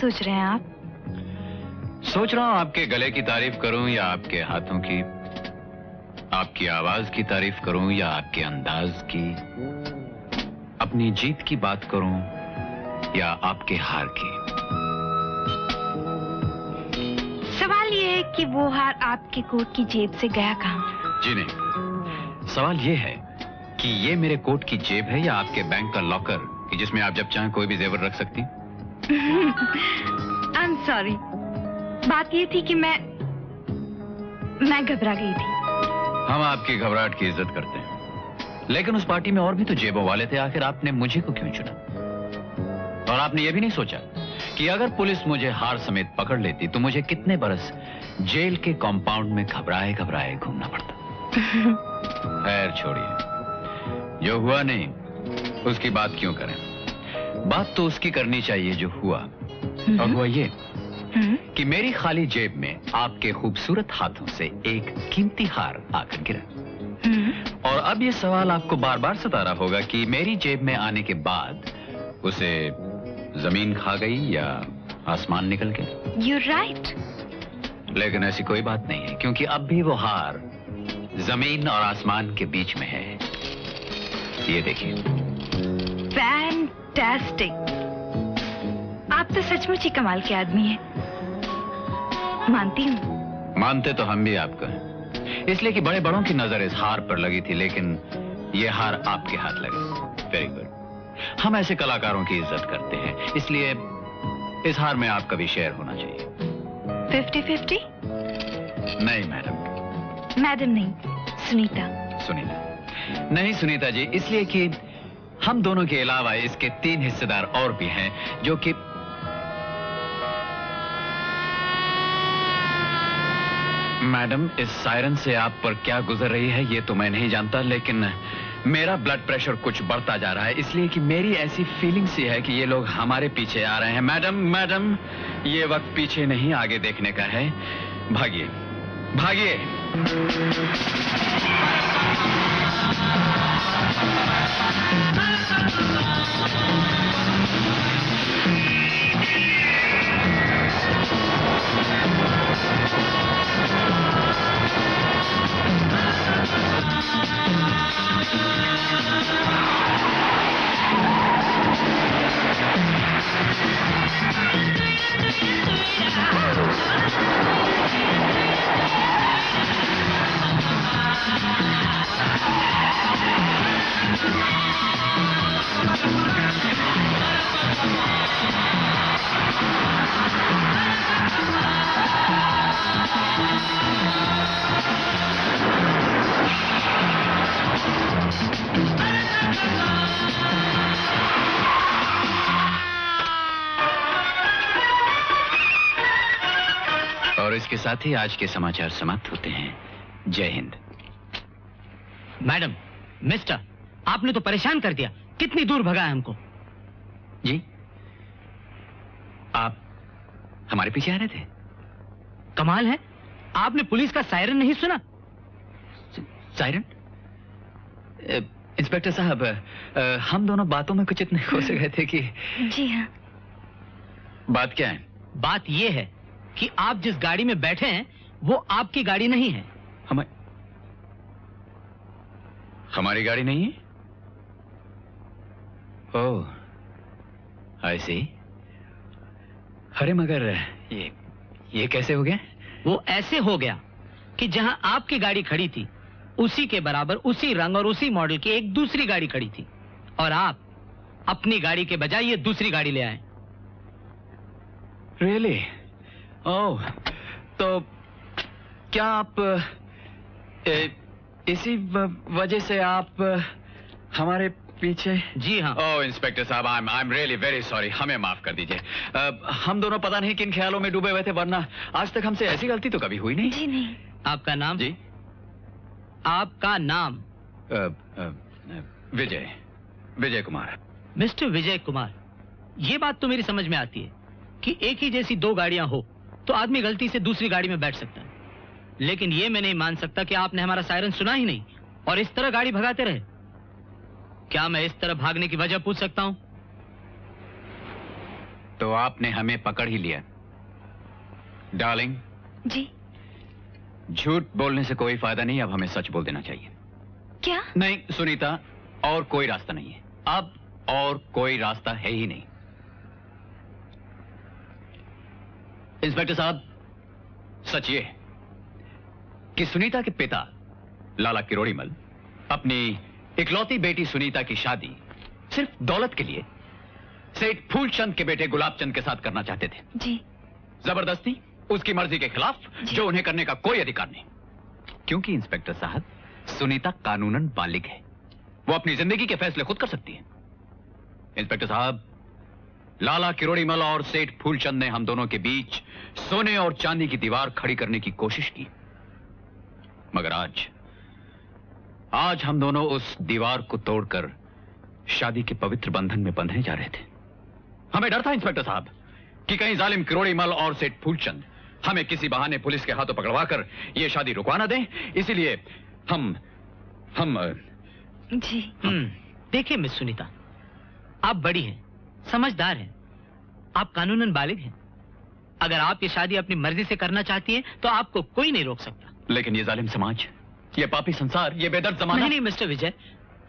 सोच रहे हैं आप? सोच रहा हूँ आपके गले की तारीफ करूं या आपके हाथों की, आपकी आवाज की तारीफ करूं या आपके अंदाज की, अपनी जीत की बात करूं या आपके हार की। सवाल ये है कि वो हार आपके कोट की जेब से गया कहाँ? जी नहीं, सवाल ये है कि ये मेरे कोट की जेब है या आपके बैंक का लॉकर कि जिसमें आप जब चाहें कोई भी जेवर रख सकती। आई एम सॉरी, बात ये थी कि मैं घबरा गई थी। हम आपकी घबराहट की इज्जत करते हैं, लेकिन उस पार्टी में और भी तो जेबों वाले थे। आखिर आपने मुझे को क्यों चुना? और आपने ये भी नहीं सोचा कि अगर पुलिस मुझे हार समेत पकड़ लेती तो मुझे कितने बरस जेल के कॉम्पाउंड में घबराए घबराए घूमना पड़ता। खैर छोड़िए, जो हुआ नहीं उसकी बात क्यों करें। बात तो उसकी करनी चाहिए जो हुआ। और हुआ ये कि मेरी खाली जेब में आपके खूबसूरत हाथों से एक कीमती हार आकर गिरा। और अब ये सवाल आपको बार बार सता रहा होगा कि मेरी जेब में आने के बाद उसे जमीन खा गई या आसमान निकल गया। You're right. लेकिन ऐसी कोई बात नहीं है, क्योंकि अब भी वो हार जमीन और आसमान के बीच में है। ये देखिए। फैंटास्टिक, आप तो सचमुच ही कमाल के आदमी हैं। मानती हूँ। मानते तो हम भी आपको हैं, इसलिए कि बड़े बड़ों की नजर इस हार पर लगी थी, लेकिन ये हार आपके हाथ लगी। Very good. हम ऐसे कलाकारों की इज्जत करते हैं, इसलिए इस हार में आपका भी शेयर होना चाहिए। 50-50? नहीं मैडम। मैडम नहीं, सुनीता। सुनीता नहीं सुनीता जी, इसलिए कि हम दोनों के अलावा इसके 3 हिस्सेदार और भी हैं, जो कि मैडम, इस सायरन से आप पर क्या गुजर रही है ये तो मैं नहीं जानता, लेकिन मेरा ब्लड प्रेशर कुछ बढ़ता जा रहा है, इसलिए कि मेरी ऐसी फीलिंग सी है कि ये लोग हमारे पीछे आ रहे हैं। मैडम मैडम, ये वक्त पीछे नहीं आगे देखने का है। भागिए भागिए। और इसके साथ ही आज के समाचार समाप्त होते हैं। जय हिंद। मैडम, मिस्टर, आपने तो परेशान कर दिया। कितनी दूर भगा है हमको? जी, आप हमारे पीछे आ रहे थे? कमाल है, आपने पुलिस का सायरन नहीं सुना? सायरन? इंस्पेक्टर साहब, हम दोनों बातों में कुछ इतने खो से गए थे कि। जी हाँ। बात क्या है? बात ये है कि आप जिस गाड़ी में बैठे हैं वो आपकी गाड़ी नहीं है। हमारी गाड़ी नहीं है? ओह, आई सी। अरे मगर ये कैसे हो गया? वो ऐसे हो गया कि जहां आपकी गाड़ी खड़ी थी उसी के बराबर, उसी रंग और उसी मॉडल की एक दूसरी गाड़ी खड़ी थी, और आप अपनी गाड़ी के बजाय ये दूसरी गाड़ी ले आए। रियली? ओह, तो क्या आप इसी वजह से आप हमारे पीछे? जी हाँ। ओह इंस्पेक्टर साहब, I am really very sorry, हमें माफ कर दीजिए। हम दोनों पता नहीं किन ख्यालों में डूबे हुए थे, वरना आज तक हमसे ऐसी गलती तो कभी हुई नहीं। जी नहीं। आपका नाम? जी, आपका नाम? विजय कुमार। मिस्टर विजय कुमार, ये बात तो मेरी समझ में आती है कि एक ही जैसी 2 गाड़ियां हो तो आदमी गलती से दूसरी गाड़ी में बैठ सकता है, लेकिन ये मैं नहीं मान सकता कि आपने हमारा सायरन सुना ही नहीं और इस तरह गाड़ी भगाते रहे। क्या मैं इस तरह भागने की वजह पूछ सकता हूं? तो आपने हमें पकड़ ही लिया। डार्लिंग, जी। झूठ बोलने से कोई फायदा नहीं, अब हमें सच बोल देना चाहिए। क्या? नहीं सुनीता, और कोई रास्ता नहीं है, अब और कोई रास्ता है ही नहीं। इंस्पेक्टर साहब, सच ये है कि सुनीता के पिता लाला किरोड़ीमल अपनी इकलौती बेटी सुनीता की शादी सिर्फ दौलत के लिए सेठ फूलचंद के बेटे गुलाबचंद के साथ करना चाहते थे। जी। जबरदस्ती, उसकी मर्जी के खिलाफ, जो उन्हें करने का कोई अधिकार नहीं। क्योंकि इंस्पेक्टर साहब, सुनीता कानूनन बालिग है, वो अपनी जिंदगी के फैसले खुद कर सकती है। इंस्पेक्टर साहब, लाला किरोड़ीमल और सेठ फूलचंद ने हम दोनों के बीच सोने और चांदी की दीवार खड़ी करने की कोशिश की, मगर आज हम दोनों उस दीवार को तोड़कर शादी के पवित्र बंधन में बंधने जा रहे थे। हमें डर था इंस्पेक्टर साहब कि कहीं जालिम किरोड़ीमल और सेठ फूलचंद हमें किसी बहाने पुलिस के हाथों पकड़वाकर यह शादी रुकवा ना दें, इसीलिए हम जी। देखिए मिस सुनीता, आप बड़ी हैं, समझदार हैं, आप कानूनन बालिग हैं। अगर आप ये शादी अपनी मर्जी से करना चाहती हैं तो आपको कोई नहीं रोक सकता। लेकिन ये जालिम समाज, ये पापी संसार, ये बेदर्द जमाना। नहीं मिस्टर विजय,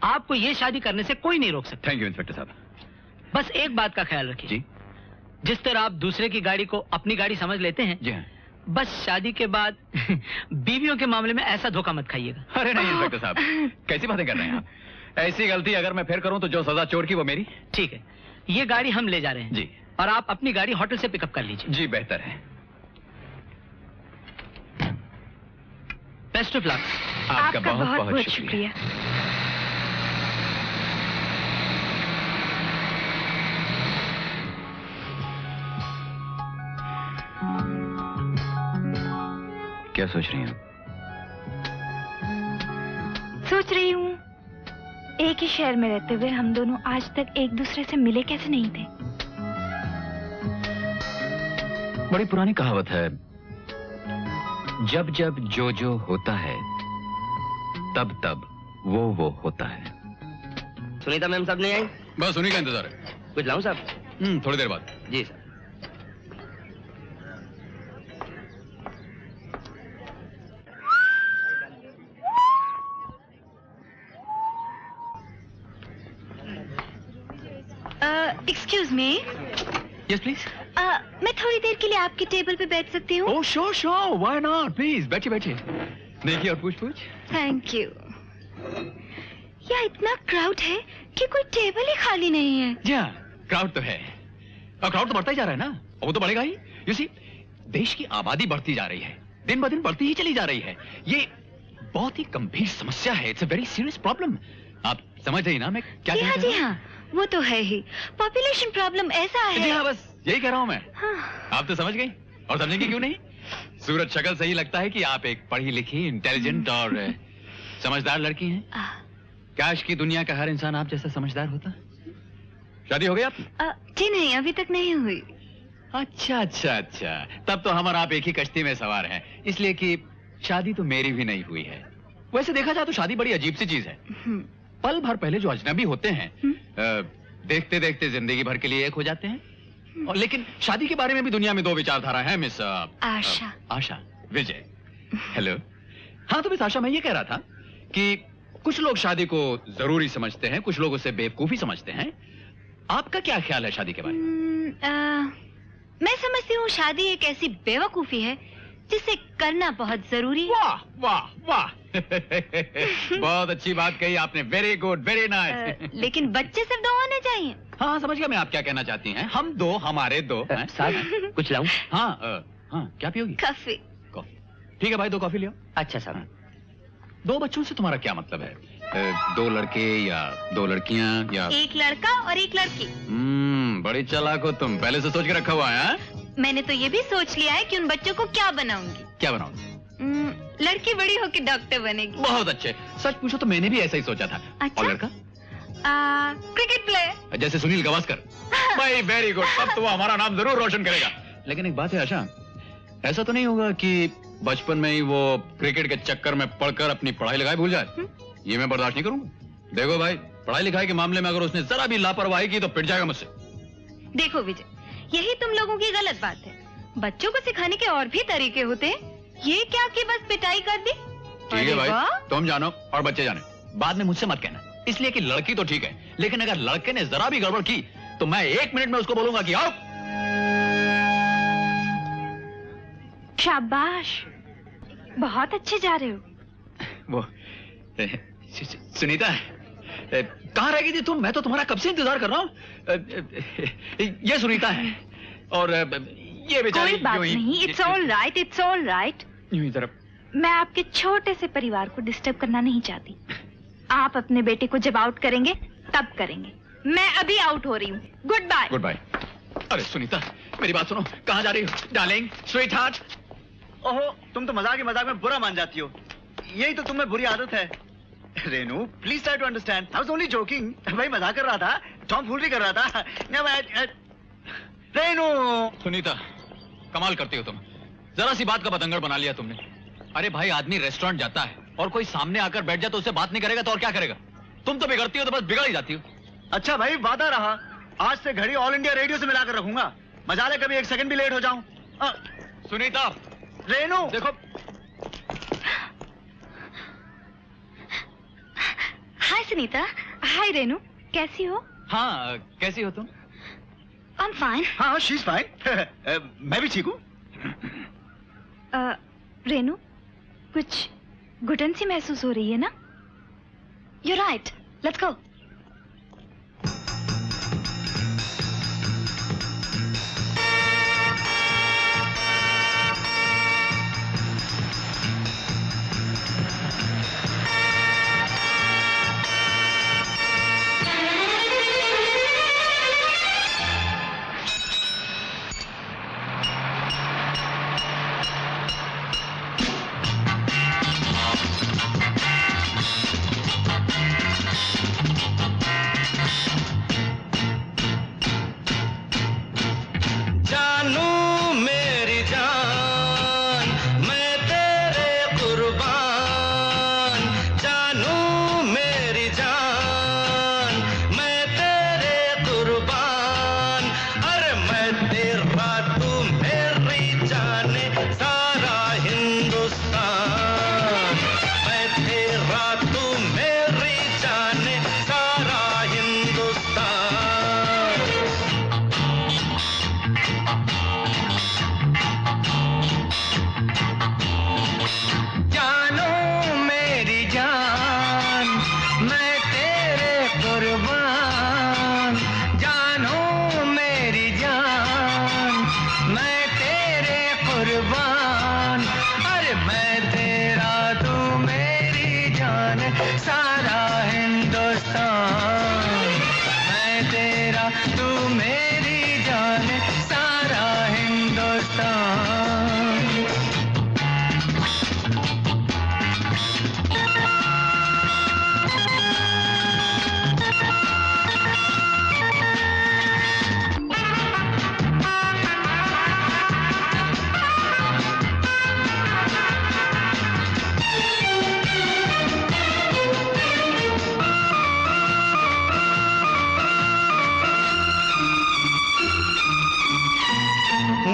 आपको ये शादी करने से कोई नहीं रोक सकता। थैंक यू इंस्पेक्टर साहब। बस एक बात का ख्याल रखिए जी, जिस तरह आप दूसरे की गाड़ी को अपनी गाड़ी समझ लेते हैं, जी हाँ, बस शादी के बाद बीवियों के मामले में ऐसा धोखा मत खाइएगा। अरे नहीं इंस्पेक्टर साहब, कैसी बातें कर रहे हैं आप? ऐसी गलती अगर मैं फिर करूं तो जो सजा चोर की वो मेरी। ठीक है, ये गाड़ी हम ले जा रहे हैं जी, और आप अपनी गाड़ी होटल से पिकअप कर लीजिए। जी बेहतर है। Best of luck. आपका बहुत बहुत शुक्रिया। क्या सोच रही हैं? सोच रही हूँ एक ही शहर में रहते हुए हम दोनों आज तक एक दूसरे से मिले कैसे नहीं थे। बड़ी पुरानी कहावत है, जब जब जो जो होता है तब तब वो होता है। सुनीता मैम साहब नहीं आई? बस उन्हीं का इंतजार है। कुछ लाऊं साहब? थोड़ी देर बाद। जी sir. Excuse me. Yes please. मैं थोड़ी देर के लिए आपकी टेबल पे बैठ सकती हूँ? Oh sure sure, why not, please बैठिए बैठिए। देखिए और पूछ। Thank you. यहाँ इतना क्राउड है कि कोई टेबल ही खाली नहीं है। जी हाँ, क्राउड तो है, और क्राउड तो बढ़ता ही जा रहा है ना, और वो तो बढ़ेगा ही। यू सी, देश की आबादी बढ़ती जा रही है, दिन ब दिन बढ़ती ही चली जा रही है। ये बहुत ही गंभीर समस्या है, it's a very serious problem. आप समझ रही ना मैं क्या कह रहा हूँ? जी हाँ, वो तो है ही। पॉपुलेशन प्रॉब्लम ऐसा है। जी हाँ, बस यही कह रहा हूँ मैं। हाँ। आप तो समझ गई, और समझेंगे क्यों नहीं? सूरत शक्ल से ही लगता है कि आप एक पढ़ी लिखी, इंटेलिजेंट और समझदार लड़की हैं। काश की दुनिया का हर इंसान आप जैसा समझदार होता। शादी हो गई आपकी? जी नहीं, अभी तक नहीं हुई। अच्छा अच्छा अच्छा, तब तो हम और आप एक ही कश्ती में सवार हैं, इसलिए कि शादी तो मेरी भी नहीं हुई है। वैसे देखा जाए तो शादी बड़ी अजीब सी चीज है। पल भर पहले जो अजनबी होते हैं, देखते देखते जिंदगी भर के लिए एक हो जाते हैं। और लेकिन शादी के बारे में भी दुनिया में दो विचारधारा है मिस आशा विजय। हेलो। हाँ तो मिस आशा, मैं ये कह रहा था कि कुछ लोग शादी को जरूरी समझते हैं, कुछ लोग उसे बेवकूफी समझते हैं। आपका क्या ख्याल है शादी के बारे में? मैं समझती हूँ शादी एक ऐसी बेवकूफी है जिसे करना बहुत जरूरी है। वाह वाह वाह बहुत अच्छी बात कही आपने, वेरी गुड, वेरी नाइस। लेकिन बच्चे सिर्फ 2 होने चाहिए। हाँ समझ गया मैं आप क्या कहना चाहती हैं। हम 2, हमारे 2। साहब कुछ लाऊं? हाँ क्या पियोगी? कॉफी। कॉफी, ठीक है भाई, 2 कॉफी लियो। अच्छा साहब। 2 बच्चों से तुम्हारा क्या मतलब है? 2 लड़के या 2 लड़कियां या? 1 लड़का और 1 लड़की। बड़ी चालाक हो तुम, पहले से सोच के रखा हुआ है। मैंने तो ये भी सोच लिया है कि उन बच्चों को क्या बनाऊंगी। क्या बनाओगी? लड़की बड़ी होकर डॉक्टर बनेगी। बहुत अच्छे, सच पूछो तो मैंने भी ऐसा ही सोचा था। अच्छा? और लड़का? क्रिकेट प्लेयर, जैसे सुनील गावस्कर। भाई वेरी गुड, तब तो वो हमारा नाम जरूर रोशन करेगा। लेकिन एक बात है आशा, ऐसा तो नहीं होगा कि बचपन में ही वो क्रिकेट के चक्कर में पढ़कर अपनी पढ़ाई लिखाई भूल जाए? ये मैं बर्दाश्त नहीं करूंगा। देखो भाई, पढ़ाई लिखाई के मामले में अगर उसने जरा भी लापरवाही की तो पिट जाएगा मुझसे। देखो विजय, यही तुम लोगों की गलत बात है। बच्चों को सिखाने के और भी तरीके होते हैं। ये क्या कि बस पिटाई कर दी? ठीक है भाई, तुम जानो और बच्चे जाने। बाद में मुझसे मत कहना, इसलिए कि लड़की तो ठीक है, लेकिन अगर लड़के ने जरा भी गड़बड़ की तो मैं 1 मिनट में उसको बोलूंगा कि आओ। शाबाश, बहुत अच्छे जा रहे हो। वो सुनीता, कहाँ रह गई थी तुम? मैं तो तुम्हारा कब से इंतजार कर रहा हूँ। ये सुनीता है और ये बेचारी। कोई बात नहीं, it's all right, it's all right. यूं ही तरफ। मैं आपके छोटे से परिवार को डिस्टर्ब करना नहीं चाहती। आप अपने बेटे को जब आउट करेंगे तब करेंगे। मैं अभी आउट हो रही हूँ। Goodbye. Goodbye. अरे सुनीता, मेरी बात सुनो। कहाँ जा रही हो डार्लिंग, स्वीट हार्ट? ओहो, तुम तो मजाक में बुरा मान जाती हो। यही तो तुम्हें बुरी आदत है। Renu, please try to understand. I was only joking. भाई मजाक कर रहा था, टॉम फूल भी कर रहा था। रेनू। सुनीता, कमाल करती हो तुम। जरा सी बात का बतंगड़ बना लिया तुमने। अरे भाई, आदमी रेस्टोरेंट जाता है और कोई सामने आकर बैठ जाए तो उससे बात नहीं करेगा तो और क्या करेगा? तुम तो बिगड़ती हो तो बस बिगड़ ही जाती हो। अच्छा भाई, वादा रहा, आज से घड़ी ऑल इंडिया रेडियो से मिलाकर रखूंगा। मजा ले कभी 1 सेकंड भी लेट हो जाऊं। सुनीता। रेनू देखो। हाय सुनीता। हाय रेनू, कैसी हो? हाँ, कैसी हो तुम? I am fine. हाँ, शी इज फाइन। मैं भी ठीक हूँ। रेनू, कुछ घुटन सी महसूस हो रही है ना? You right, let's go.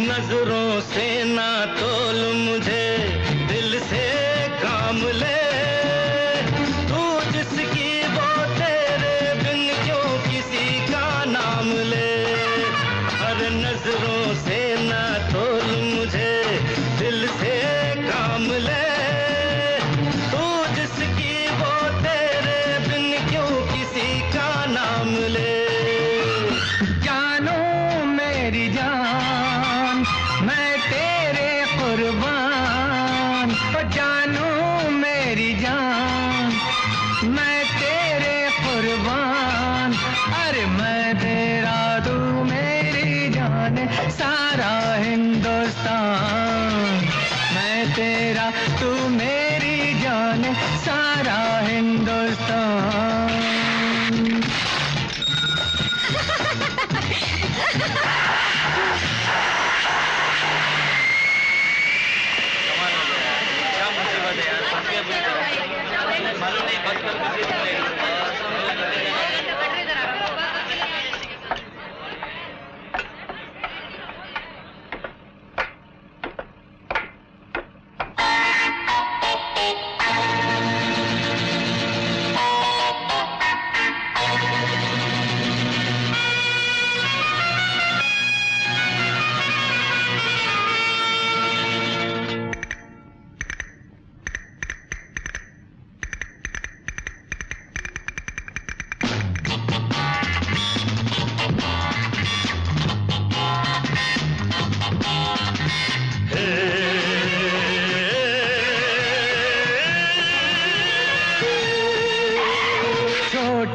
नजरों से ना तोल मुझे, दिल से काम ले। तू जिसकी वो तेरे बिन क्यों किसी का नाम ले। हर नजरों से ना तोल मुझे, दिल से काम ले। तू जिसकी वो तेरे बिन क्यों किसी का नाम ले। जानो मेरी जान, मैं तेरे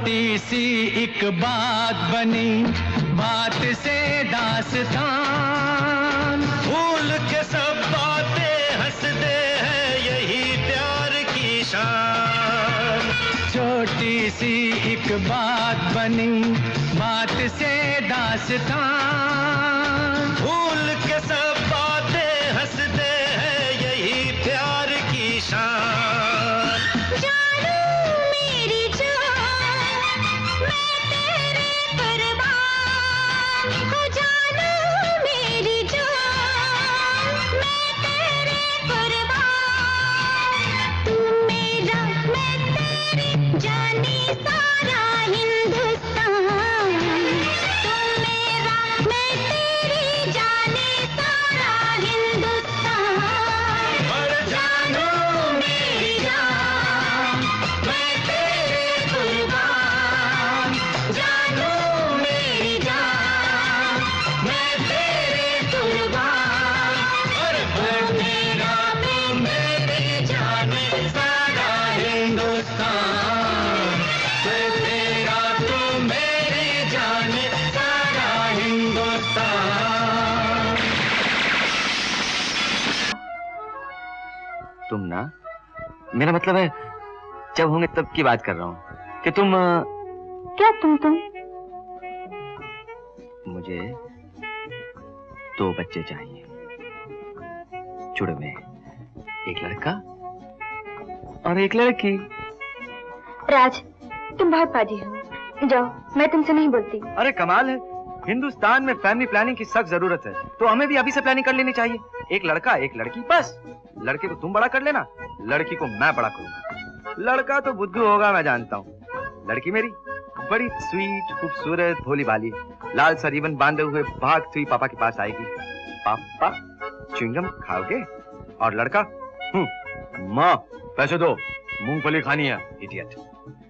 छोटी सी एक बात बनी, बात से दास्तान, भूल के सब बातें हंसते हैं, यही प्यार की शान। छोटी सी एक बात बनी, बात से दास्तान, भूल के सब बातें हंसते हैं, यही प्यार की शान। जानू मेरी जान, मैं तेरे कुर्बान हो। जानू मेरी जान, मैं तेरे कुर्बान। तू मेरा, मैं तेरी, जाने सारा हिंदुस्तान। तू मेरा, मैं तेरी, जाने सारा हिंदुस्तान। और जानू मेरी जान, मैं तेरे कुर्बान। जानू मेरी जान, मैं तेरे कुर्बान। और मैं तेरा, तू मेरी, जाने सारा हिंदुस्तान, मैं तेरा तू मेरी जाने सारा हिंदुस्तान। तुम ना, मेरा मतलब है जब होंगे तब की बात कर रहा हूँ कि तुम क्या तुम मुझे 2 बच्चे चाहिए, जुड़वे, एक लड़का और एक लड़की। राज, तुम बहुत पाजी हो। जाओ, मैं तुमसे नहीं बोलती। अरे कमाल है, हिंदुस्तान में फैमिली प्लानिंग की सख्त जरूरत है, तो हमें भी अभी से प्लानिंग कर लेनी चाहिए। एक लड़का एक लड़की, बस। लड़के को तुम बड़ा कर लेना, लड़की को मैं बड़ा करूंगा। लड़का तो बुद्धू होगा मैं जानता हूँ, लड़की मेरी बड़ी स्वीट, खूबसूरत, भोली भाली, लाल सा रिबन बांधे हुए भागती हुई पापा के पास आएगी। पापा च्युइंगम खाओगे? और लड़का माँ पैसे दो, मूंगफली खानी है। इडियट।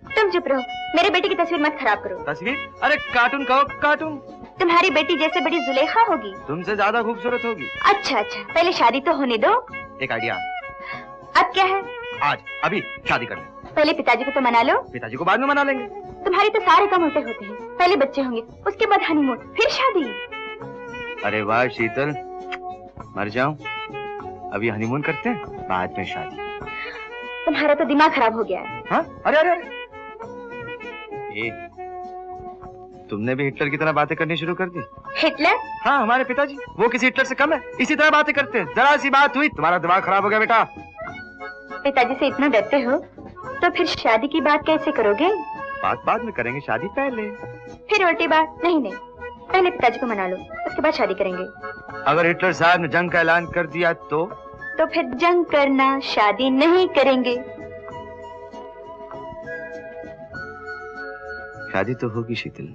तुम चुप रहो, मेरे बेटे की तस्वीर मत खराब करो। तस्वीर? अरे कार्टून कहो, कार्टून। तुम्हारी बेटी जैसे बड़ी जुलेखा होगी। तुमसे ज्यादा खूबसूरत होगी। अच्छा अच्छा, पहले शादी तो होने दो। एक आइडिया। अब क्या है? आज अभी शादी कर ले। पहले पिताजी को तो मना लो। पिताजी को बाद में मना लेंगे। तुम्हारे तो सारे काम उल्टे होते हैं। पहले बच्चे होंगे, उसके बाद हनीमून, फिर शादी। अरे वाह शीतल, मर जाऊं। अभी हनीमून करते हैं, बाद में शादी। तुम्हारा तो दिमाग खराब हो गया है। हाँ? अरे अरे अरे ए, तुमने भी हिटलर की तरह बातें करनी शुरू कर दी। हिटलर? हाँ, हमारे पिताजी, वो किसी हिटलर से कम है, इसी तरह बातें करते हैं। जरा सी बात हुई, तुम्हारा दिमाग खराब हो गया बेटा। पिताजी से इतना डरते हो तो फिर शादी की बात कैसे करोगे? बात बाद में करेंगे, शादी पहले। फिर उल्टी बात? नहीं नहीं, पहले पिताजी को मना लो, उसके बाद शादी करेंगे। अगर हिटलर साहब ने जंग का ऐलान कर दिया तो फिर जंग करना, शादी नहीं करेंगे। शादी तो होगी शीतल,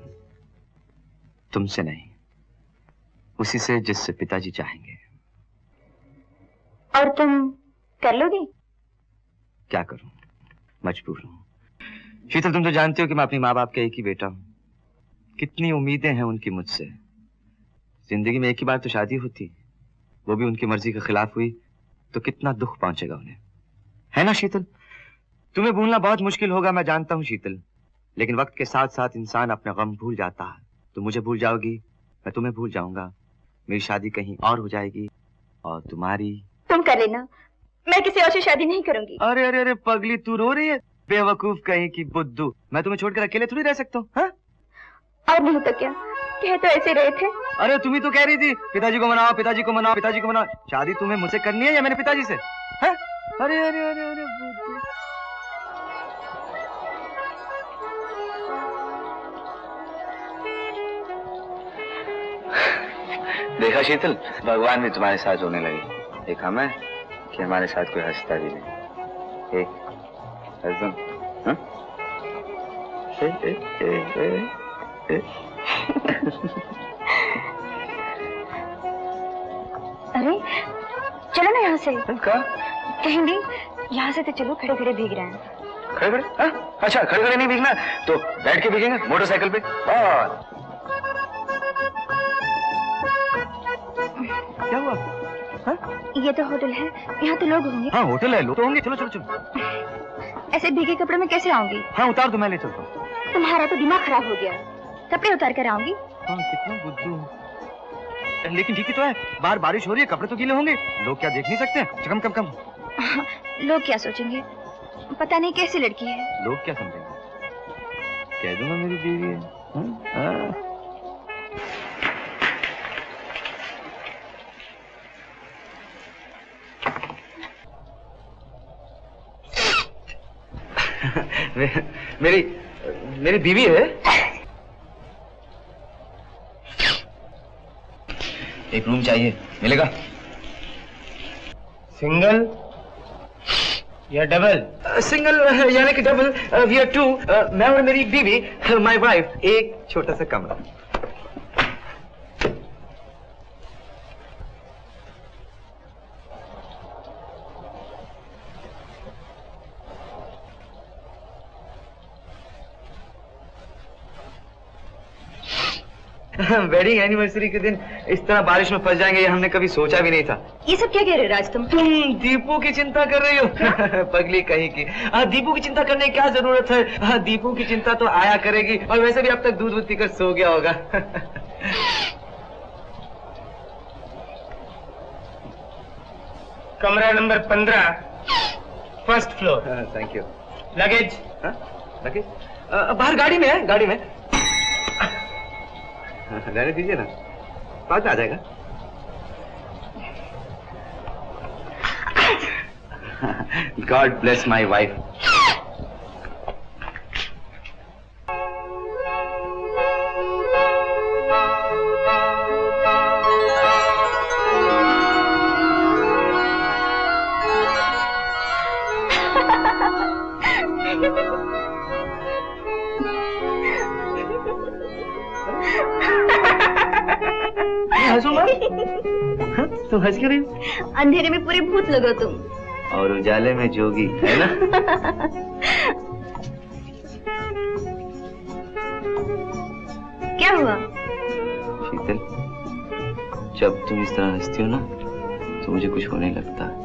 तुमसे नहीं, उसी से जिससे पिताजी चाहेंगे। और तुम कर लोगे? क्या करूं, मजबूर हूं। शीतल, तुम तो जानती हो कि मैं अपनी माँ बाप का एक ही बेटा हूं। कितनी उम्मीदें हैं उनकी मुझसे। जिंदगी में एक ही बार तो शादी होती, वो भी उनकी मर्जी के खिलाफ हुई तो कितना दुख पहुंचेगा उन्हें, है ना शीतल? तुम्हें भूलना बहुत मुश्किल होगा, मैं जानता हूं शीतल, लेकिन वक्त के साथ साथ इंसान अपने गम भूल जाता है। तुम मुझे भूल जाओगी, मैं तुम्हें भूल जाऊंगा, मेरी शादी कहीं और हो जाएगी और तुम्हारी। तुम कर लेना, मैं किसी और से शादी नहीं करूंगी। अरे अरे अरे पगली, तू रो रही है? बेवकूफ कहीं की बुद्धू, मैं तुम्हें छोड़कर अकेले थोड़ी रह सकता हूँ। हाँ? और नहीं तो क्या, कह तो ऐसे रहे थे। अरे तुम ही तो कह रही थी पिताजी को मनाओ, पिताजी को मनाओ, पिताजी को मनाओ। शादी तुम्हें मुझसे करनी है या मेरे पिताजी से? है? अरे अरे अरे अरे बुद्धू। देखा शीतल, भगवान भी तुम्हारे साथ होने लगे। देखा मैं कि हमारे साथ कोई हंसता भी नहीं। एक हंसदम, हाँ? अरे चलो ना यहाँ से। कहाँ? कहीं नहीं, यहाँ से तो चलो, खड़े खड़े भीग रहे हैं। खड़े खड़े? हाँ? अच्छा, खड़े खड़े नहीं भीगना, तो बैठ के भीगेंगे मोटरसाइकिल पे। और क्या हुआ? हाँ? ये तो होटल है, यहाँ तो लोग होंगे। हाँ होटल है, लोग तो होंगे। चलो चलो चलो। ऐसे भीगे कपड़े में कैसे आऊंगी? हाँ उतार दो, मैं ले चलता हूँ। तुम्हारा तो दिमाग खराब हो गया। कपड़े उतार कर आऊंगी। हाँ, कितना बुद्धू। लेकिन ठीक ही तो है, बाहर बारिश हो रही है, कपड़े तो गीले होंगे, लोग क्या देख नहीं सकते? कम कम कम। लोग क्या सोचेंगे, पता नहीं कैसी लड़की है। लोग क्या समझेंगे? कह दूंगा मेरी बीवी है। हाँ? मेरी मेरी बीवी है। एक रूम चाहिए, मिलेगा? सिंगल या डबल? सिंगल यानी कि डबल, वी आर टू, मैं और मेरी बीवी, माय वाइफ, एक छोटा सा कमरा। वेडिंग एनिवर्सरी के दिन इस तरह बारिश में फंस जाएंगे, ये हमने कभी सोचा भी नहीं था। ये सब क्या कह रहे हो राज तुम? तुम दीपू की चिंता कर रही हो? पगली कहीं की। दीपू की चिंता करने की क्या जरूरत है? दीपू की चिंता तो आया करेगी, और वैसे भी अब तक दूध पीकर सो गया होगा। कमरा number 15, first floor. Thank you. Luggage? Luggage बाहर गाड़ी में है, गाड़ी में। रहने दीजिए ना, बाद में आ जाएगा। God bless my wife. हंसो मत। तुम हंस क्यों रही हो? अंधेरे में पूरे भूत लगो तुम। और उजाले में जोगी, है ना? क्या हुआ? शीतल, जब तुम इस तरह हंसती हो ना, तो मुझे कुछ होने लगता है।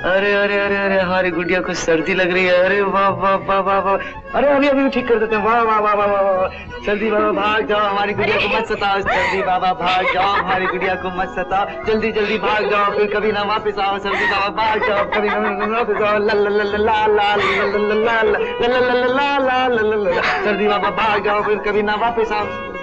अरे अरे अरे अरे, हमारी गुड़िया को सर्दी लग रही है। अरे वाह वाह वाह वाह वाह। अरे अभी अभी ठीक कर देते हैं। वाह वाह वाह वाह वाह वाह। जल्दी बाबा भाग जाओ, हमारी गुड़िया को मत सताओ। जल्दी बाबा भाग जाओ, हमारी गुड़िया को मत सताओ। जल्दी जल्दी भाग जाओ, फिर कभी ना वापस आओ। जल्दी बाबा भाग जाओ, कभी ना वापस आओ। ला ला ला ला ला ला ला ला ला ला ला ला। जल्दी बाबा भाग जाओ, फिर कभी ना वापस आओ।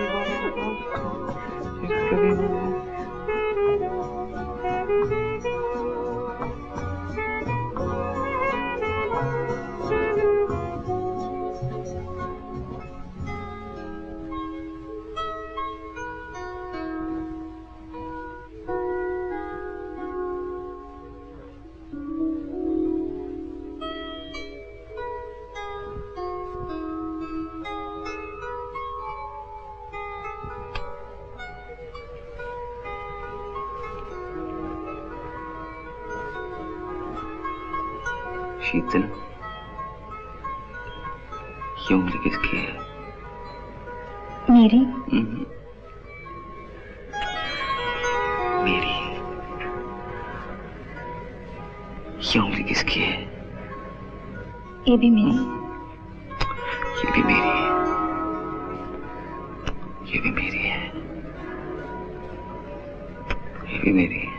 शीतल, ये उंगली किसकी है? मेरी। मेरी। ये उंगली किसकी है? ये भी मेरी। ये भी मेरी है। ये भी मेरी है। ये भी मेरी है।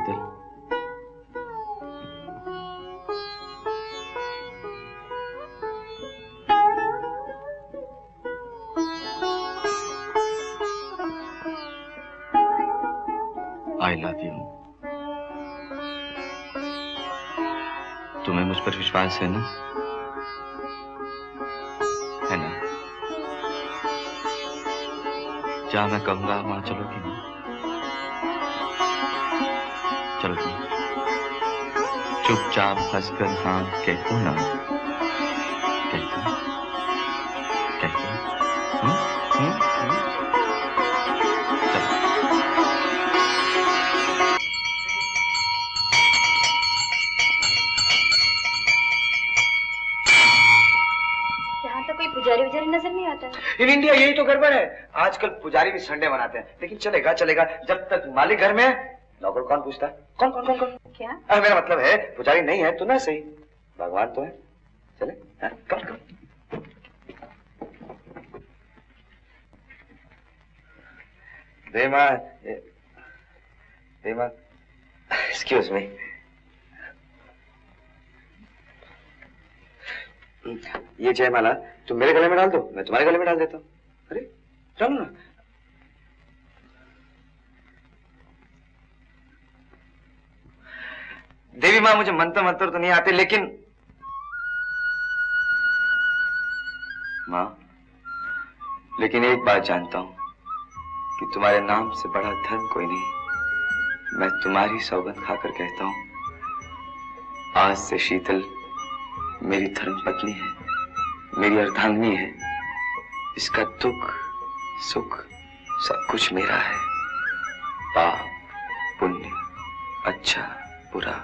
शीतल। I love you। तुम्हें मुझ पर विश्वास है ना? है ना? जहाँ मैं कहूँगा वहाँ चलोगी ना? चलोगी? चुपचाप हंसकर हाँ कह दो ना। कह दो। कह दो। चलो। यहाँ तो कोई पुजारी उजारी नजर नहीं आता। इन इंडिया यही तो गड़बड़ है। आजकल पुजारी भी संडे मनाते हैं, लेकिन चलेगा चलेगा जब तक मालिक घर में है। नौकर कौन पूछता? कौन कौन कौन कौन? क्या? मेरा मतलब है पुजारी नहीं है तो ना सही, भगवान तो है। चले कम कम। देमा देमा एक्सक्यूज मी। ये जयमाला तुम मेरे गले में डाल दो, मैं तुम्हारे गले में डाल देता हूँ। अरे डालो ना। देवी माँ मुझे मंत्र मंत्र तो नहीं आते, लेकिन माँ लेकिन एक बात जानता हूं कि तुम्हारे नाम से बड़ा धर्म कोई नहीं। मैं तुम्हारी सौगंध खाकर कहता हूं, आज से शीतल मेरी धर्म पत्नी है, मेरी अर्धांगिनी है। इसका दुख सुख सब कुछ मेरा है। पाप पुण्य अच्छा बुरा,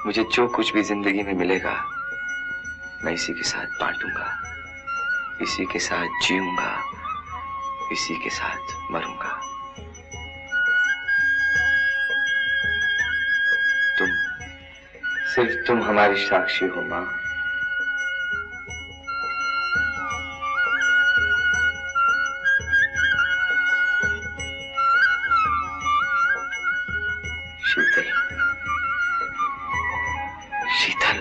मुझे जो कुछ भी जिंदगी में मिलेगा मैं इसी के साथ बांटूंगा, इसी के साथ जीऊंगा, इसी के साथ मरूंगा। तुम सिर्फ तुम हमारी साक्षी हो मां। शीतल शीतल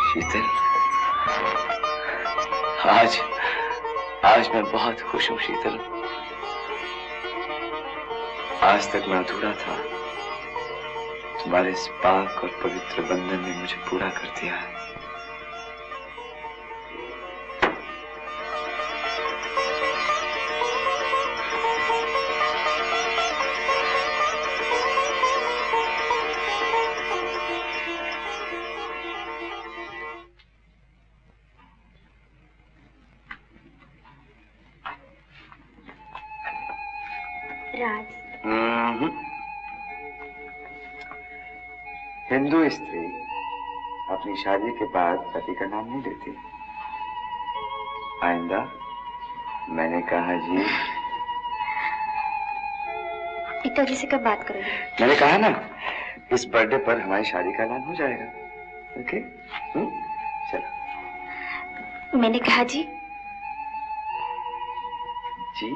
शीतल, आज मैं बहुत खुश हूं शीतल। आज तक मैं अधूरा था, तुम्हारे इस पाक और पवित्र बंधन ने मुझे पूरा कर दिया है। हिंदू स्त्री अपनी शादी के बाद पति का नाम नहीं लेती। आइंदा मैंने कहा जी। पिताजी से कब बात करोगे? मैंने कहा ना, इस बर्थडे पर हमारी शादी का ऐलान हो जाएगा। ओके? चलो। मैंने कहा जी। जी?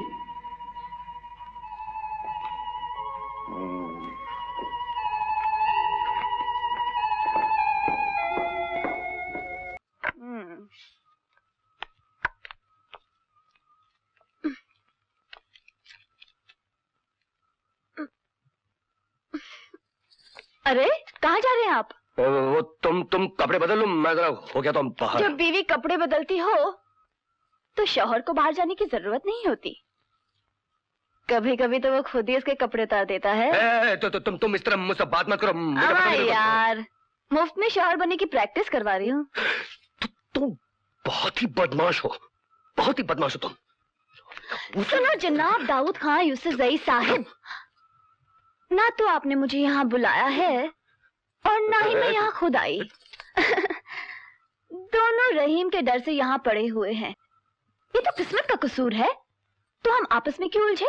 अरे कहाँ जा रहे हैं आप? वो तुम कपड़े बदल लो, मैं जरा हो गया तो हम बाहर। जब बीवी कपड़े बदलती हो तो शौहर को बाहर जाने की जरूरत नहीं होती। कभी कभी तो वो खुद ही उसके कपड़े उतार देता है। तो तुम इस तरह मुझसे बात मत करो। यार, मुफ्त में शौहर बनने की प्रैक्टिस करवा रही हूँ। तुम बहुत ही बदमाश हो, बहुत ही बदमाश हो तुम। सुनो जनाब दाऊद खान यूसुफ जई साहिब, ना तो आपने मुझे यहाँ बुलाया है और ना ही मैं यहाँ खुद आई। दोनों रहीम के डर से यहाँ पड़े हुए हैं। ये तो किस्मत का कसूर है, तो हम आपस में क्यों उलझे?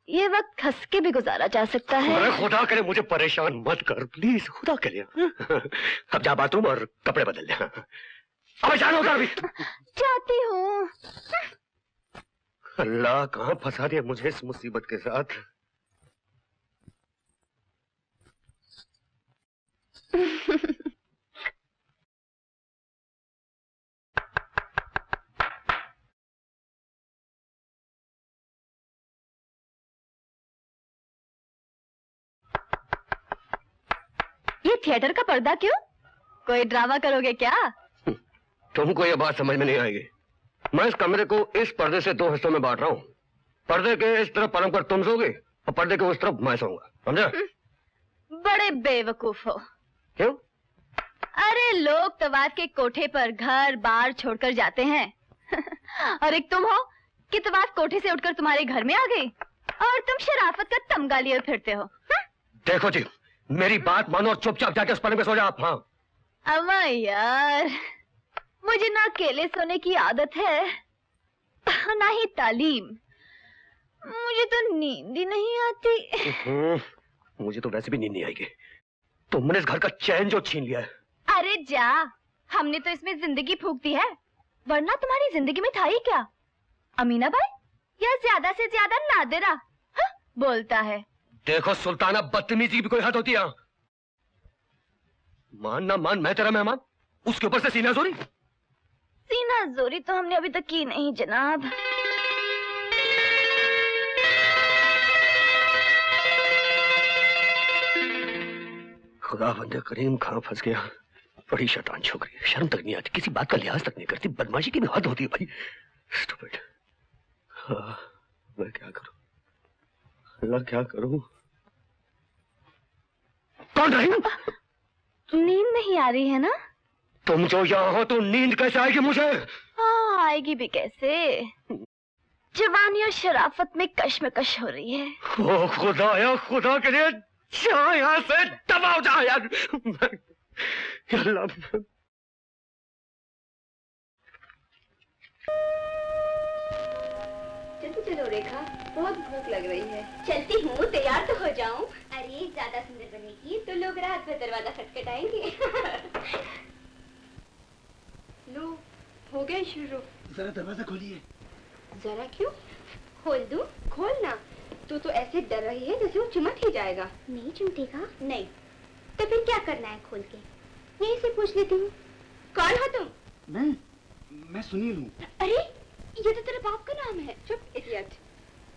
ये वक्त हंस के भी गुजारा जा सकता है। अरे खुदा करे मुझे परेशान मत कर प्लीज, खुदा के लिए। अब जा बाथरूम और कपड़े बदल ले। अब जानो अभी। जाती हूँ। अल्लाह, कहाँ फंसा दिया मुझे इस मुसीबत के साथ। ये थिएटर का पर्दा क्यों? कोई ड्रामा करोगे क्या? तुमको ये बात समझ में नहीं आएगी। मैं इस कमरे को इस पर्दे से 2 हिस्सों में बांट रहा हूँ। पर्दे के इस तरफ पलंग पर तुम सोगे और पर्दे के उस तरफ मैं सोऊंगा, समझा? बड़े बेवकूफ हो। क्यों? अरे लोग तवाद के कोठे पर घर बार छोड़कर जाते हैं और एक तुम हो कि तवाद कोठे से उठकर तुम्हारे घर में आ गई और तुम शराफत का तमगा लिए फिरते हो। देखो जी, मेरी बात मानो और चुपचाप जाके उस पलंग पे सो जाओ आप। हाँ अम्मा यार, मुझे ना अकेले सोने की आदत है ना ही तालीम। मुझे तो नींद ही नहीं आती। मुझे तो वैसे भी नींद नहीं आएगी। तुमने इस घर का चैन जो छीन लिया है। अरे जा, हमने तो इसमें जिंदगी फूंक दी है, वरना तुम्हारी जिंदगी में था ही क्या? अमीना भाई या ज्यादा से ज्यादा नादिरा बोलता है। देखो सुल्ताना, बदतमीजी की भी कोई हद होती है। मान ना मान, मैं तेरा मेहमान, उसके ऊपर से सीना जोरी। सीना जोरी तो हमने अभी तक की नहीं जनाब। खुदा बंदे करीम, कहाँ फंस गया। बड़ी शैतान छोकरी, शर्म तक नहीं आती, किसी बात का लिहाज तक नहीं करती, बदमाशी की भी हद होती है भाई। स्टूपिड। हाँ, मैं क्या करूं अल्लाह, क्या करूं? कौन रही? नींद नहीं आ रही है ना? तुम जो यहाँ हो तो नींद कैसे आएगी मुझे? हाँ, आएगी भी कैसे? जवानी और शराफत में कशमकश हो रही है। ओ खुदाया, खुदा के लिए जा यहाँ से, दबाओ जा यार। अल्लाह, चलो रेखा, बहुत भूख लग रही है। चलती हूँ, तैयार तो हो जाऊं। अरे ज्यादा सुंदर बनेगी तो लोग रात भर दरवाजा खटखटाएंगे। लो, हो गए शुरू। जरा दरवाजा खोलिए। जरा क्यों? खोल दूं? खोल ना। तू तो ऐसे डर रही है जैसे वो चिमट ही जाएगा। नहीं चिमटेगा? नहीं। तो फिर क्या करना है खोल के? यहीं से पूछ लेती हूँ। कौन हो तुम? मैं सुनील हूँ। अरे ये तो तेरे बाप का नाम है। चुप इडियट।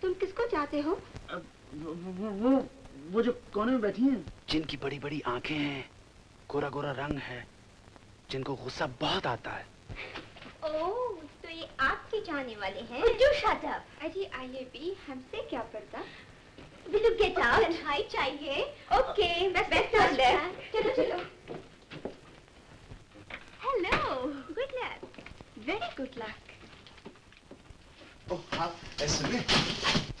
तुम किसको चाहते हो? वो जो कोने में बैठी हैं, जिनकी बड़ी बड़ी आंखें हैं, गोरा गोरा रंग है, जिनको गुस्सा बहुत आता है। ओह, तो ये आपके चाहने वाले हैं? जो शट अप। अरे आइए भी, हमसे क्या पड़ता? Will you get out? चाय चाहिए? Okay, best of luck. चलो चलो। Hello, good luck. Very good luck. ओह हाँ, सुनिए।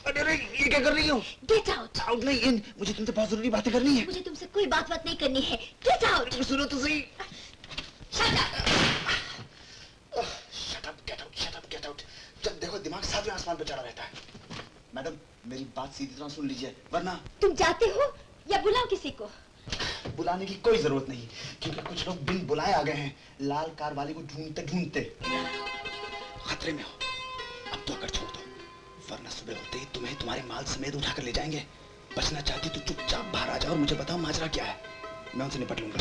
अरे ये क्या कर रही हो? Get out. आउट नहीं, मुझे तुमसे बहुत जरूरी बातें करनी है। मुझे तुमसे कोई बात नहीं करनी है। Get out. सुनो तो सही। Shut up. Shut up, get out. जब देखो दिमाग 7वें आसमान पर चढ़ा रहता है। मैडम, मेरी बात सीधी तरह सुन लीजिए, वरना तुम जाते हो या बुलाओ किसी को? बुलाने की कोई जरूरत नहीं, क्योंकि कुछ लोग बिन बुलाए आ गए हैं, लाल कार वाले को ढूंढते ढूंढते। खतरे में हो, अब तो अगर छोड़ दो, वरना सुबह होते ही तुम्हें तुम्हारे माल समेत उठाकर ले जाएंगे। बचना चाहती तो चुपचाप बाहर आ जाओ और मुझे बताओ माजरा क्या है, मैं उनसे निपट लूंगा।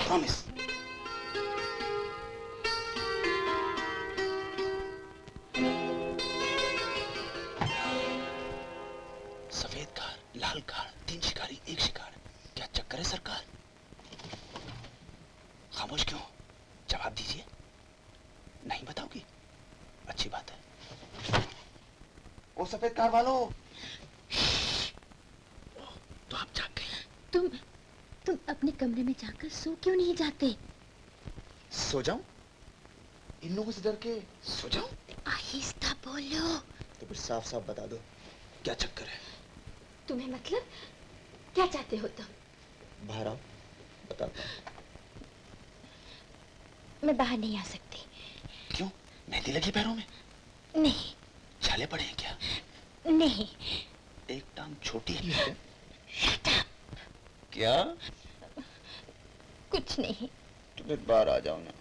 प्रॉमिस। सफेद कार, लाल कार, 3 शिकारी 1 शिकार, क्या चक्कर है सरकार? खामोश क्यों? जवाब दीजिए। नहीं बताओगी? अच्छी बात है। ओ सफेद कार वालों, तो आप जाग गई। तुम अपने कमरे में जाकर सो क्यों नहीं जाते? सो जाऊं? इन लोगों से डर के सो जाऊं? आहिस्ता बोलो। तो फिर साफ साफ बता दो, क्या चक्कर है? तुम्हें मतलब क्या चाहते हो तुम? बाहर आओ, बताता हूं। मैं बाहर नहीं आ सकती। क्यों? मेहंदी लगी पैरों में? नहीं। छाले पड़े हैं क्या? नहीं। एक टांग छोटी है। Shut up. क्या? कुछ नहीं। तो फिर बाहर आ जाओ ना।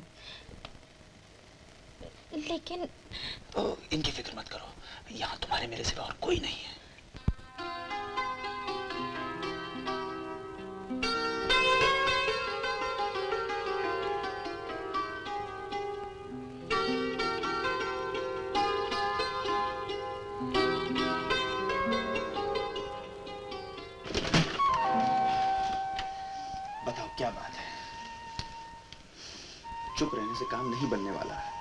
लेकिन इनकी फिक्र मत करो, यहाँ तुम्हारे मेरे सिवा और कोई नहीं है। बताओ क्या बात है? चुप रहने से काम नहीं बनने वाला है।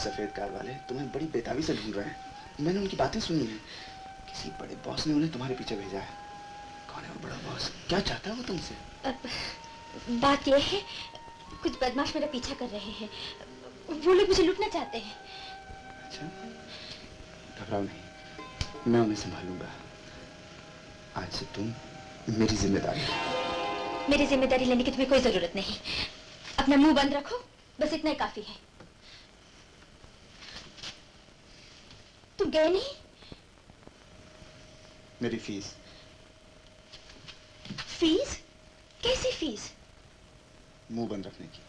सफेद कार वाले तुम्हें बड़ी बेताबी से ढूंढ रहे हैं। मैंने उनकी बातें सुनी हैं। किसी बड़े बॉस ने उन्हें तुम्हारे पीछे भेजा है। कौन है वो बड़ा बॉस? क्या चाहता है वो तुमसे? बात यह है, कुछ बदमाश मेरा पीछा कर रहे हैं। वो लोग मुझे लूटना चाहते हैं। अच्छा, घबराओ नहीं, मैं उन्हें संभालूंगा। आज से तुम मेरी जिम्मेदारी हो। मेरी जिम्मेदारी लेने की तुम्हें कोई जरूरत नहीं। अपना मुंह बंद रखो, बस इतना ही काफी है। तुम गए नहीं? मेरी फीस। फीस? कैसी फीस? मुंह बंद रखने की।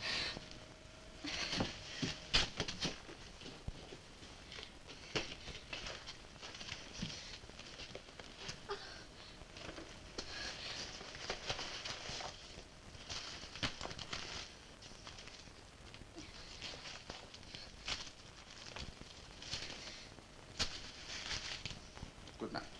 Good night.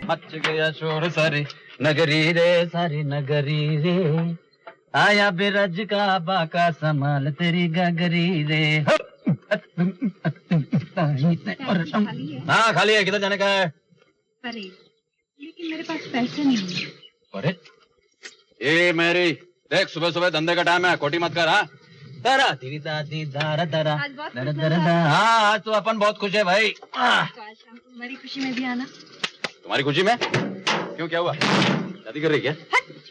मच गया शोर सारी नगरी रे, सारी नगरी रे, आया बिरज का बाका संभाल तेरी गगरी रे। हाँ खाली है, किधर जाने का है? अरे लेकिन मेरे पास पैसे नहीं है। अरे ए मेरी देख, सुबह सुबह धंधे का टाइम है, खोटी मत कर। हाँ दरा दीदी दादी दारा दरा दरा दरा। हाँ आज तो अपन बहुत खुश है भाई। तो आज शाम को तुम्हारी खुशी में भी आना। तुम्हारी खुशी में? क्यों, क्या हुआ? शादी कर रही क्या?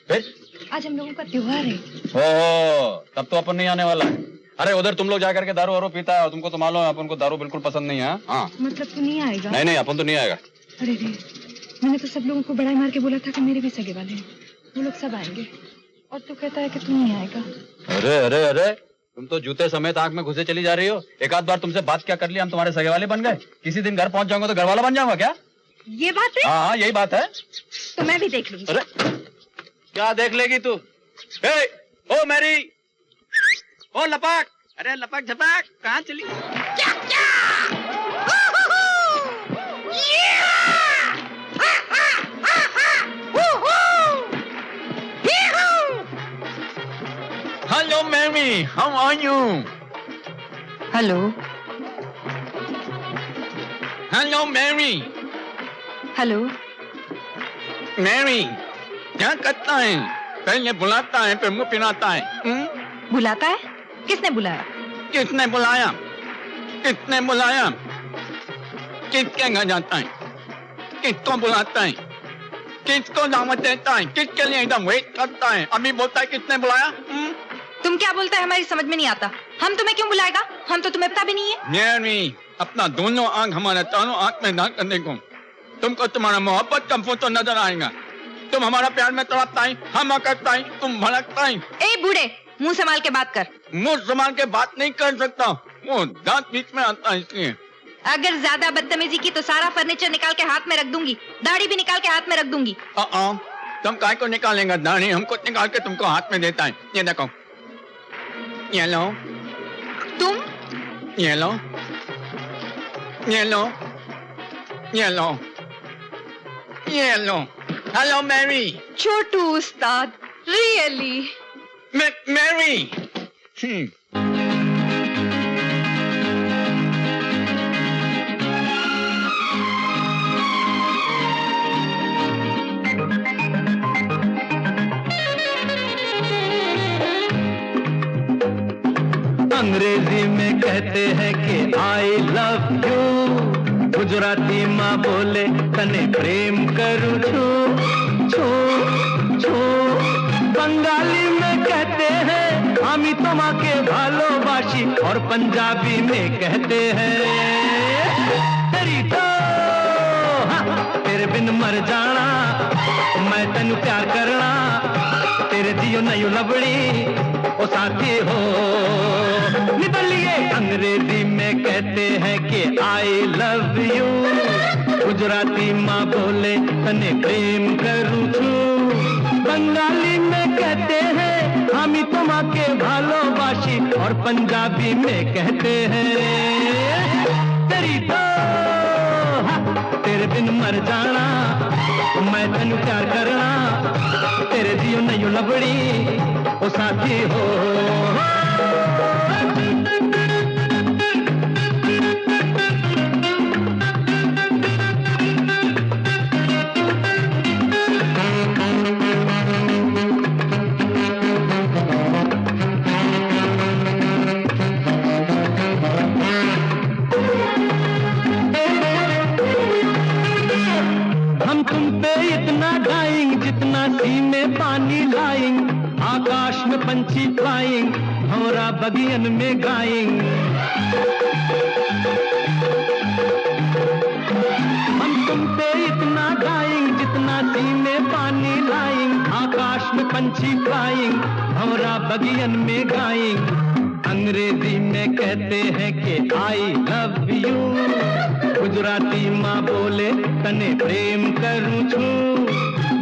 फिर आज हम लोगों का त्योहार है। ओह, तब तो अपन नहीं आने वाला है। अरे उधर तुम लोग जाकर के दारू वारू पीता है और तुमको तो मालूम है अपन को दारू बिल्कुल पसंद नहीं है। हाँ मतलब तू नहीं आएगा? नहीं नहीं, अपन तो नहीं आएगा। अरे रे, मैंने तो सब लोगों को बड़ाई मार के बोला था कि मेरे भी सगे वाले हैं, वो लोग सब आएंगे, और तू कहता है कि तू नहीं आएगा। अरे अरे अरे, तुम तो जूते समेत आंख में घुसे चली जा रही हो। एक आध बार तुमसे बात क्या कर लिया, हम तुम्हारे सगे वाले बन गए। किसी दिन घर पहुंच जाऊंगा तो घर वाला बन जाऊंगा क्या? ये बात है? हाँ यही बात है। तो मैं भी देख लूंगी। अरे क्या देख लेगी तू? ओ मैरी, ओ लपक, अरे लपक झपक, कहाँ चली? क्या क्या? Hello, Mary. How are you? Hello. Hello, Mary. Hello. Mary, क्या करता है? पहले बुलाता है, फिर मुंह पिलाता है। बुलाता है? किसने बुलाया? किसने बुलाया? किसने बुलाया? किसके घर जाता है? किसको बुलाता है? किसको दावत देता है? किसके लिए एकदम वेट करता है? अभी बोलता है किसने बुलाया? तुम क्या बोलता है हमारी समझ में नहीं आता। हम तुम्हें क्यों बुलाएगा? हम तो तुम्हें पता भी नहीं है। मैरी, अपना दोनों आंख हमारे चारों आंख में दाग करने को, तुमको तुम्हारा मोहब्बत का फोटो नजर आएगा। तुम हमारा प्यार में तड़पता है, हम अकड़ता है, तुम भड़कता है। ए बूढ़े, मुंह संभाल के बात कर। मुंह संभाल के बात नहीं कर सकता, वो दांत बीच में आता है इसलिए। अगर ज्यादा बदतमीजी की तो सारा फर्नीचर निकाल के हाथ में रख दूंगी, दाढ़ी भी निकाल के हाथ में रख दूंगी। तुम काय को निकालेंगे दाढ़ी? हमको निकाल के तुमको हाथ में देता है। ये देखो, ये लो। तुम? ये लो, ये लो, ये लो, ये लो। Hello Mary. छोटू उस्ताद, रियली? मैरी। अंग्रेजी में कहते हैं कि आई लव यू, गुजराती माँ बोले तने प्रेम करूँ छू छू छू, बंगाली में कहते हैं आमी तोमाके भालोबाशी, और पंजाबी में कहते हैं तेरी तो, हाँ, तेरे तेरे बिन मर जाना मैं तेन प्यार करना तेरे जियो नहीं लबड़ी ओ साथी हो निकलिए। अंग्रेजी में कहते हैं कि आई लव यू, गुजराती माँ बोले तने प्रेम करूँ छू, बंगाली में कहते हैं हामी तुम्हाके भालोबाशी और पंजाबी में कहते हैं तेरी तो तेरे बिन मर जाना मैं तेन प्यार करना तेरे जियो नहीं लबड़ी ओ साथी हो। पानी लाएंग आकाश में पंछी फ्लाइंग भंवरा बगियन में गाएंग, हम तुम पे इतना गाएंग जितना सी में पानी लाएंग आकाश में पंछी फ्लाइंग भंवरा बगियन में गाएंग। अंग्रेजी में कहते हैं कि आई लव यू, गुजराती माँ बोले तने प्रेम करूँ छू,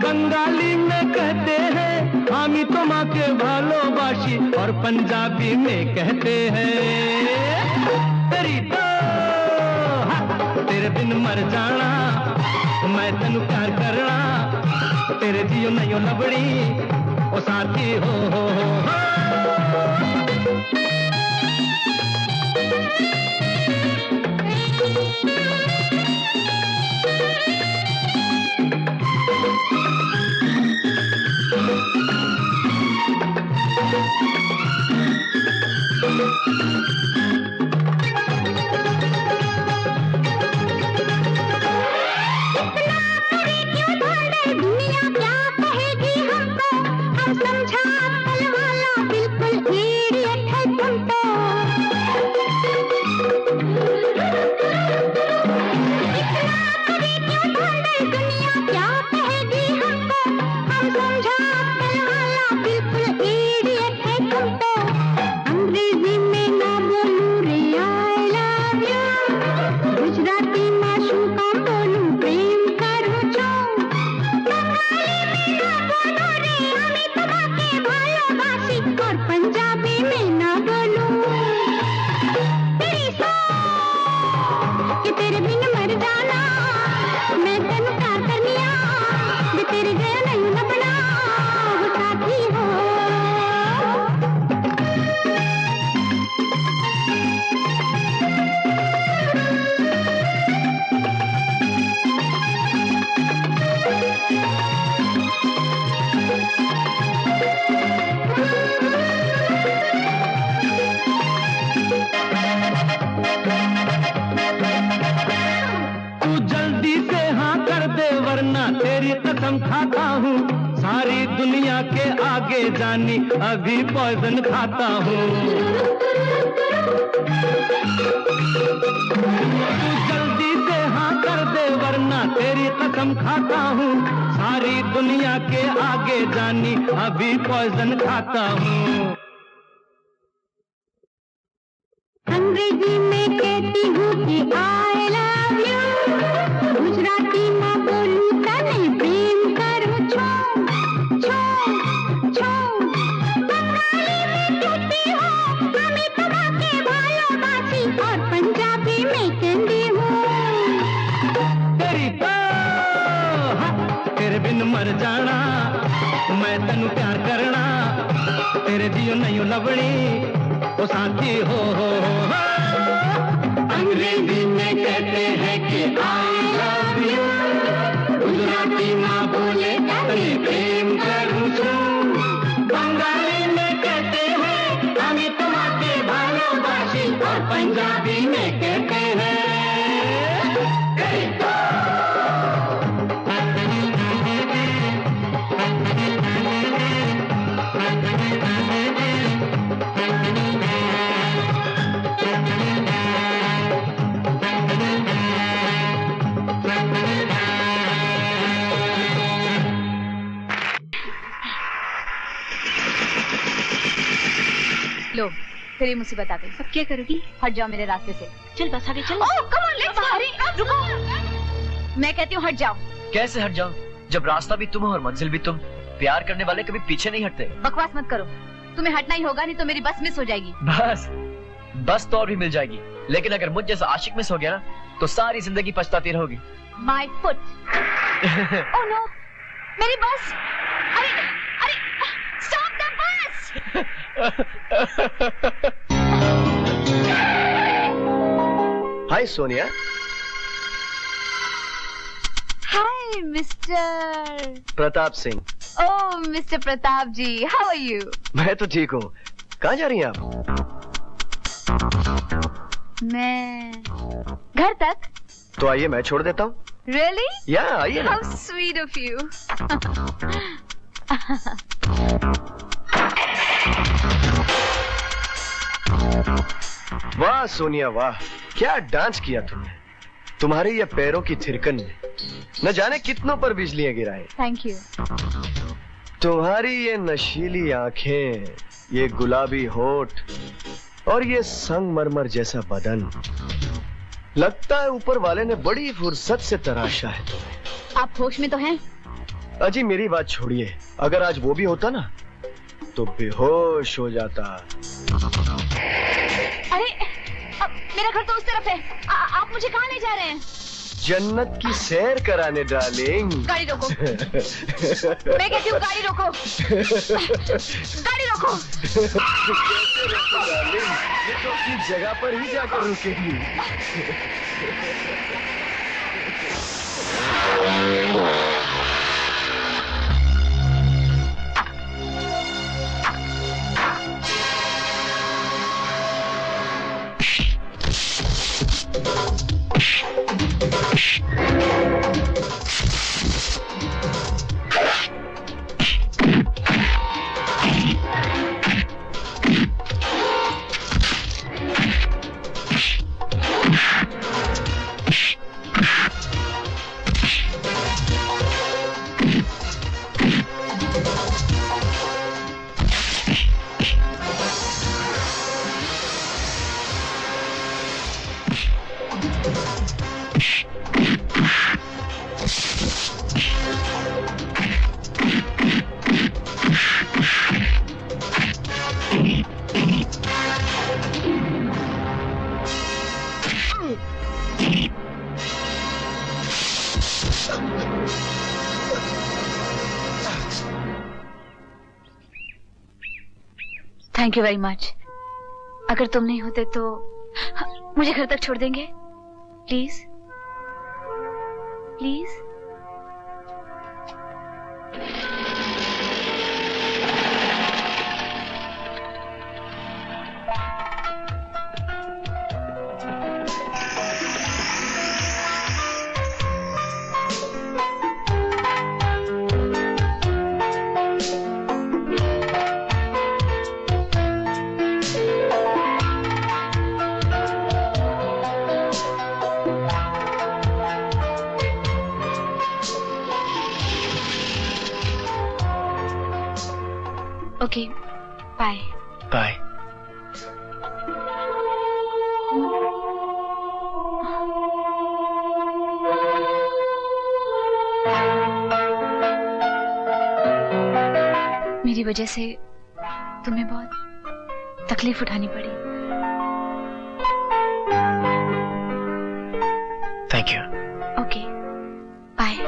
बंगाली में कहते हैं हामी तुम्हाके भालोबाशी और पंजाबी में कहते हैं तेरी तो तेरे बिन मर जाना मैं तेन प्यार करना तेरे जियो नहीं लबड़ी ओ साथी हो। अभी पॉइजन खाता हूँ जल्दी से हाँ कर दे वरना तेरी कसम खाता हूँ, सारी दुनिया के आगे जानी अभी पॉइजन खाता हूँ। अंग्रेजी में कहती हूँ कि आई लव यू, गुजराती में बोलूँ तने प्रेम करूँ छो छो छो, और पंजाबी में कहती हूँ तेरी तो तेरे बिन मर जाना मैं तेन प्यार करना तेरे जियो नहीं लबड़ी ओ साथी हो। अंग्रेजी में कहते हैं कि आई लव यू, गुजराती माँ बोले तने प्रेम करूँ छू, बंगाली में कहते हैं हामी तुम्हाके भालोबाशी और पंजाबी में कहते हैं लो फिर ये मुसीबत आ गई। अब क्या करोगी? हट जाओ मेरे रास्ते से। चल बस आगे चल। ओह कम ऑन लेट्स गो। रुको, मैं कहती हूँ हट जाओ। कैसे हट जाऊं जब रास्ता भी तुम हो और मंजिल भी तुम? प्यार करने वाले कभी पीछे नहीं हटते। बकवास मत करो, तुम्हें हटना ही होगा, नहीं तो मेरी बस मिस हो जाएगी। बस तो और भी मिल जाएगी, लेकिन अगर मुझ जैसा आशिक मिस हो गया ना तो सारी जिंदगी पछताती रहोगी। My foot. ओह नो, मेरी बस। अरे अरे stop the bus. Hi Sonia. Hi mister Pratap Singh. Oh mister Pratap ji, how are you? मैं तो ठीक हूँ। कहाँ जा रही हैं आप? मैं घर तक। तो आइए मैं छोड़ देता हूँ। Really? या आइए ना। How sweet of you. वाह सोनिया वाह, क्या डांस किया तुमने। तुम्हारे ये पैरों की थिरकन ने न जाने कितनों पर बिजलियां गिराए। Thank you. तुम्हारी ये नशीली आंखें, ये गुलाबी होठ और ये संगमरमर जैसा बदन, लगता है ऊपर वाले ने बड़ी फुर्सत से तराशा है तुम्हें। आप होश में तो हैं? अजी मेरी बात छोड़िए, अगर आज वो भी होता ना तो बेहोश हो जाता। अरे मेरा घर तो उस तरफ है, आप मुझे कहाँ ले जा रहे हैं? जन्नत की सैर कराने डार्लिंग। गाड़ी रोको। मैं कहती हूँ गाड़ी रोको। गाड़ी रोको। कैसे रोको डार्लिंग, ये तो अपनी जगह पर ही जाकर रुकेगी। Thank you very much. अगर तुम नहीं होते तो मुझे घर तक छोड़ देंगे? Please please. Okay, bye. Bye. मेरी वजह से तुम्हें बहुत तकलीफ उठानी पड़ी। Thank you. Okay, bye.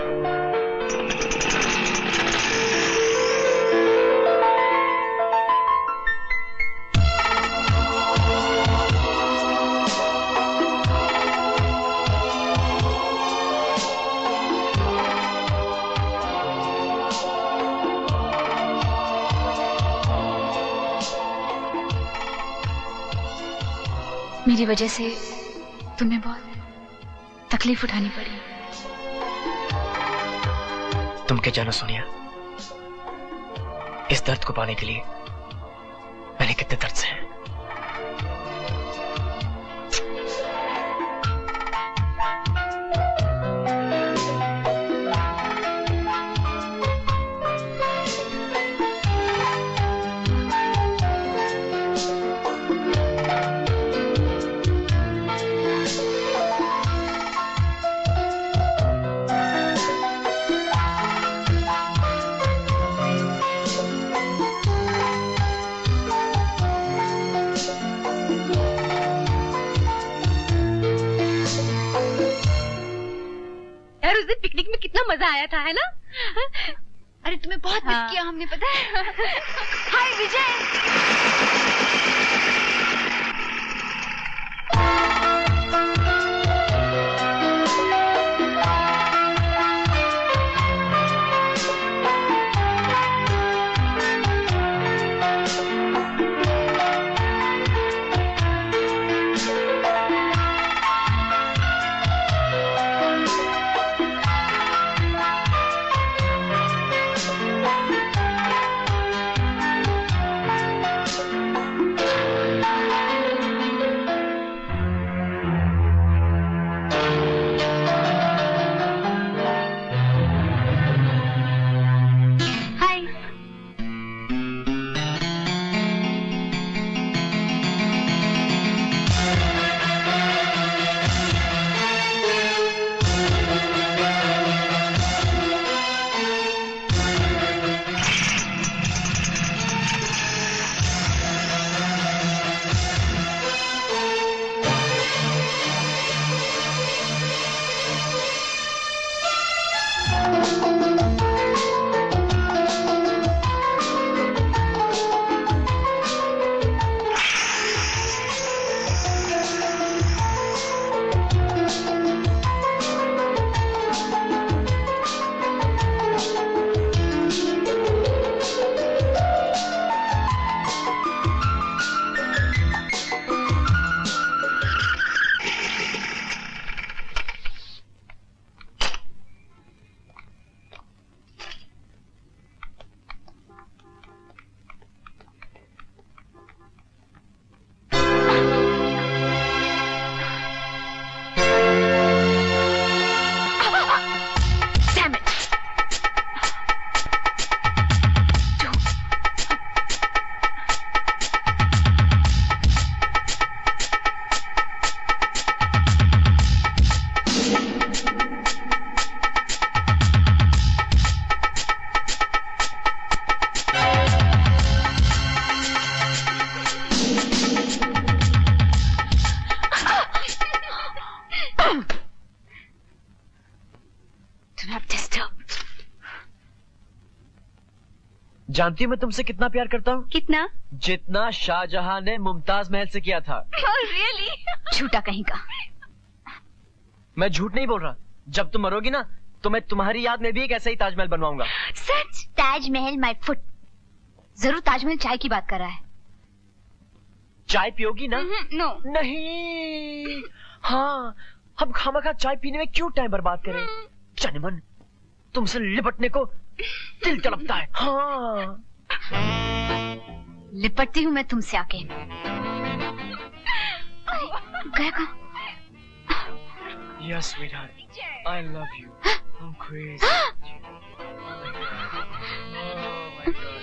मेरी वजह से तुम्हें बहुत तकलीफ उठानी पड़ी। तुम क्या जानो सोनिया, इस दर्द को पाने के लिए मैंने कितने दर्द सहे। आया था, है ना? अरे तुम्हें बहुत मिस किया हमने, पता है? हाय विजय। जानती हो मैं तुमसे कितना प्यार करता हूँ? कितना? जितना शाहजहां ने मुमताज महल से किया था। रियली? झूठा कहीं का। मैं झूठ नहीं बोल रहा। जब तुम मरोगी ना तो मैं तुम्हारी याद में भी एक ऐसा ही ताजमहल बनवाऊंगा। सच? Taj Mahal my foot. जरूर ताजमहल चाय की बात कर रहा है। चाय पियोगी ना? नो। नहीं। हाँ, हम खामखा चाय पीने में क्यों टाइम बर्बाद करें? चनमन, तुमसे लिपटने को दिल तड़पता है। हाँ। लिपटती हूँ मैं तुमसे आके। गया कहाँ? Yes, sweetheart. I love you. I'm crazy. Oh my God. I love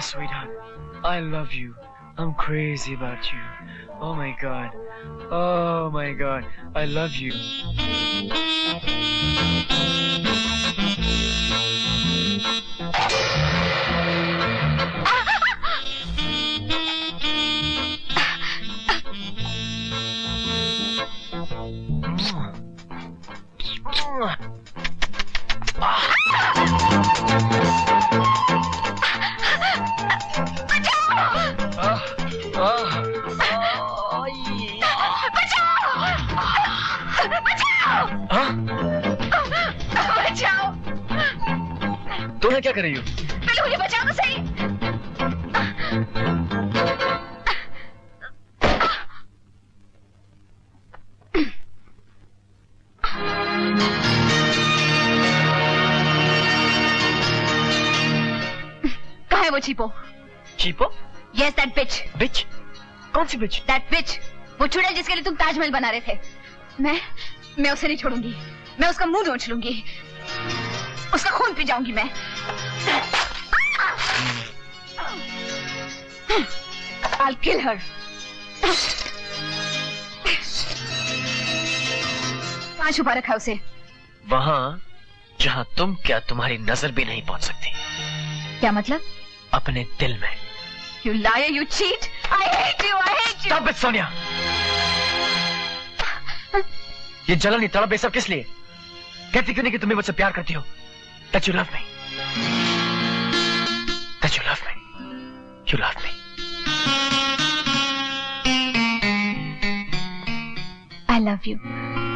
Sweetheart, I love you. I'm crazy about you. Oh my God. Oh my God. I love you. यहाँ क्या कर रही हो? पहले मुझे बचाओ तो सही। कहाँ है वो चीपो? चीपो? Yes, that bitch. बिच? कौन सी बिच? That bitch. वो चुड़ैल जिसके लिए तुम ताजमहल बना रहे थे। मैं उसे नहीं छोड़ूंगी। मैं उसका मुंह नोच लूंगी। उसका खून पी जाऊंगी मैं। I'll kill her. कहाँ छुपा रखा है उसे? वहां जहां तुम क्या तुम्हारी नजर भी नहीं पहुंच सकती। क्या मतलब? अपने दिल में। You liar, you cheat. I hate you, I hate you. Stop it, Sonia. ये जलन, ये तड़प, ये सब किस लिए? कहती क्यों नहीं कि तुम्हें मुझसे प्यार करती हो? That you love me. That you love me. You love me. I love you.